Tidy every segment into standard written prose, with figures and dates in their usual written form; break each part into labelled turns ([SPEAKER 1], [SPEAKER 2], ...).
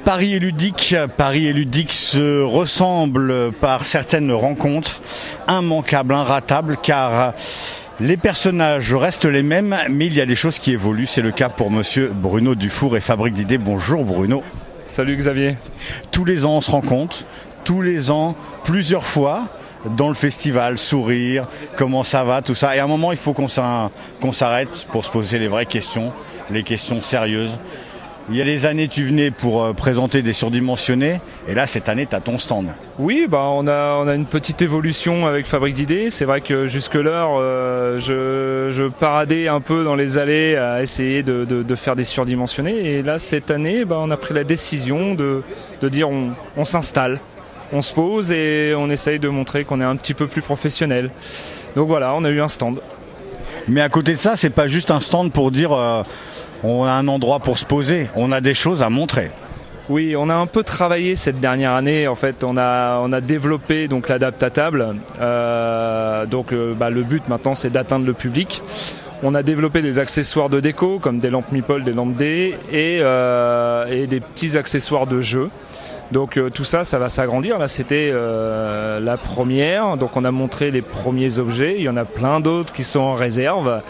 [SPEAKER 1] Paris et ludique se ressemblent par certaines rencontres immanquables, irratables, car les personnages restent les mêmes, mais il y a des choses qui évoluent. C'est le cas pour monsieur Bruno Dufour et Fabrique d'idées. Bonjour Bruno.
[SPEAKER 2] Salut Xavier.
[SPEAKER 1] Tous les ans on se rencontre, tous les ans, plusieurs fois, dans le festival, sourire, comment ça va, tout ça. Et à un moment il faut qu'on s'arrête pour se poser les vraies questions, les questions sérieuses. Il y a des années, tu venais pour présenter des surdimensionnés, et là, cette année, tu as ton stand.
[SPEAKER 2] Oui, on a une petite évolution avec Fabrique d'idées. C'est vrai que jusque-là, je paradais un peu dans les allées à essayer de faire des surdimensionnés. Et là, cette année, on a pris la décision de dire on s'installe, on se pose et on essaye de montrer qu'on est un petit peu plus professionnel. Donc voilà, on a eu un stand.
[SPEAKER 1] Mais à côté de ça, c'est pas juste un stand pour dire... on a un endroit pour se poser, on a des choses à montrer.
[SPEAKER 2] Oui, on a un peu travaillé cette dernière année. En fait, on a développé donc l'adapte à table. Le but maintenant, c'est d'atteindre le public. On a développé des accessoires de déco comme des lampes Meeple, des lampes D et des petits accessoires de jeu. Donc tout ça va s'agrandir. Là, c'était la première. Donc on a montré les premiers objets. Il y en a plein d'autres qui sont en réserve.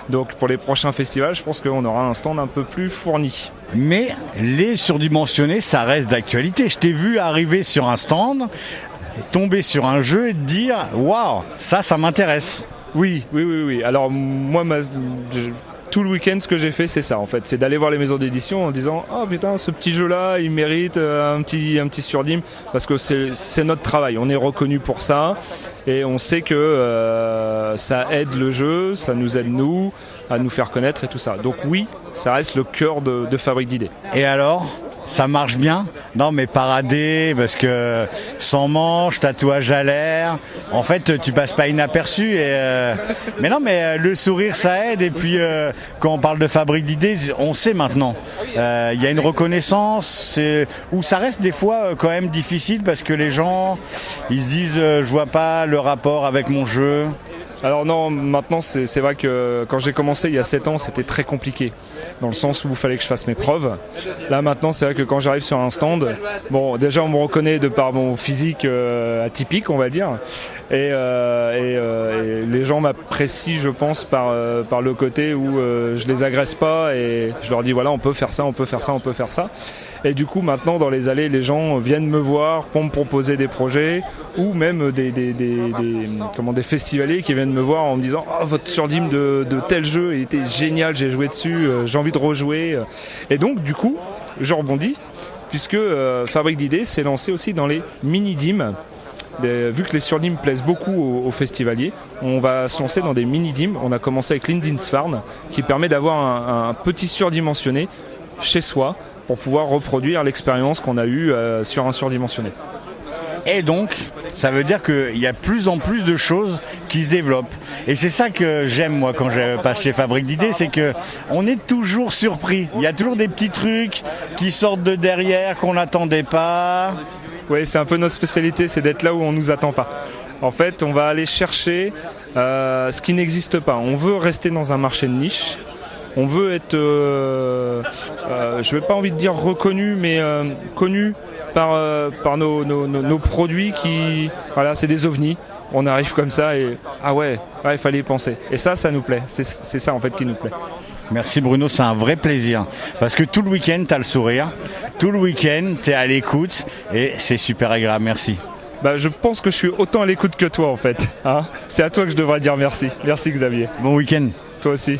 [SPEAKER 2] Donc pour les prochains festivals, je pense qu'on aura un stand un peu plus fourni.
[SPEAKER 1] Mais les surdimensionnés, ça reste d'actualité. Je t'ai vu arriver sur un stand, tomber sur un jeu et te dire « Waouh, ça m'intéresse ».
[SPEAKER 2] Oui. Alors moi, tout le week-end, ce que j'ai fait, c'est ça en fait. C'est d'aller voir les maisons d'édition en disant « Oh putain, ce petit jeu-là, il mérite un petit surdim » parce que c'est notre travail. On est reconnu pour ça et on sait que ça aide le jeu, ça nous aide nous à nous faire connaître et tout ça. Donc oui, ça reste le cœur de Fabrique d'idées.
[SPEAKER 1] Et alors ? Ça marche bien? Non, mais parader, parce que sans manche, tatouage à l'air, en fait, tu passes pas inaperçu. Mais non, mais le sourire, ça aide. Et puis, quand on parle de Fabrique d'idées, on sait maintenant. Il y a une reconnaissance où ça reste des fois quand même difficile parce que les gens, ils se disent, je vois pas le rapport avec mon jeu.
[SPEAKER 2] Alors non, maintenant c'est vrai que quand j'ai commencé il y a 7 ans, c'était très compliqué, dans le sens où il fallait que je fasse mes preuves. Là maintenant, c'est vrai que quand j'arrive sur un stand, déjà on me reconnaît de par mon physique atypique, on va dire, et les gens m'apprécient, je pense, par le côté où je les agresse pas et je leur dis voilà, on peut faire ça, on peut faire ça, on peut faire ça. Et du coup, maintenant, dans les allées, les gens viennent me voir pour me proposer des projets ou même des festivaliers qui viennent me voir en me disant « Oh, votre surdim de tel jeu, il était génial, j'ai joué dessus, j'ai envie de rejouer. » Et donc, du coup, je rebondis, puisque Fabrique d'idées s'est lancé aussi dans les mini-dims. Vu que les surdims plaisent beaucoup aux festivaliers, on va se lancer dans des mini-dims. On a commencé avec l'Indinsfarn, qui permet d'avoir un petit surdimensionné chez soi, pour pouvoir reproduire l'expérience qu'on a eue sur un surdimensionné.
[SPEAKER 1] Et donc, ça veut dire qu'il y a plus en plus de choses qui se développent. Et c'est ça que j'aime, moi, quand je passe chez Fabrique d'idées, c'est qu'on est toujours surpris. Il y a toujours des petits trucs qui sortent de derrière, qu'on n'attendait pas.
[SPEAKER 2] Oui, c'est un peu notre spécialité, c'est d'être là où on ne nous attend pas. En fait, on va aller chercher ce qui n'existe pas. On veut rester dans un marché de niche. On veut être, je n'ai pas envie de dire reconnu, mais connu par nos produits qui, voilà, c'est des ovnis. On arrive comme ça et il fallait y penser. Et ça nous plaît. C'est ça en fait qui nous plaît.
[SPEAKER 1] Merci Bruno, c'est un vrai plaisir. Parce que tout le week-end, tu as le sourire. Tout le week-end, tu es à l'écoute et c'est super agréable. Merci.
[SPEAKER 2] Je pense que je suis autant à l'écoute que toi en fait. Hein, c'est à toi que je devrais dire merci. Merci Xavier.
[SPEAKER 1] Bon week-end.
[SPEAKER 2] Toi aussi.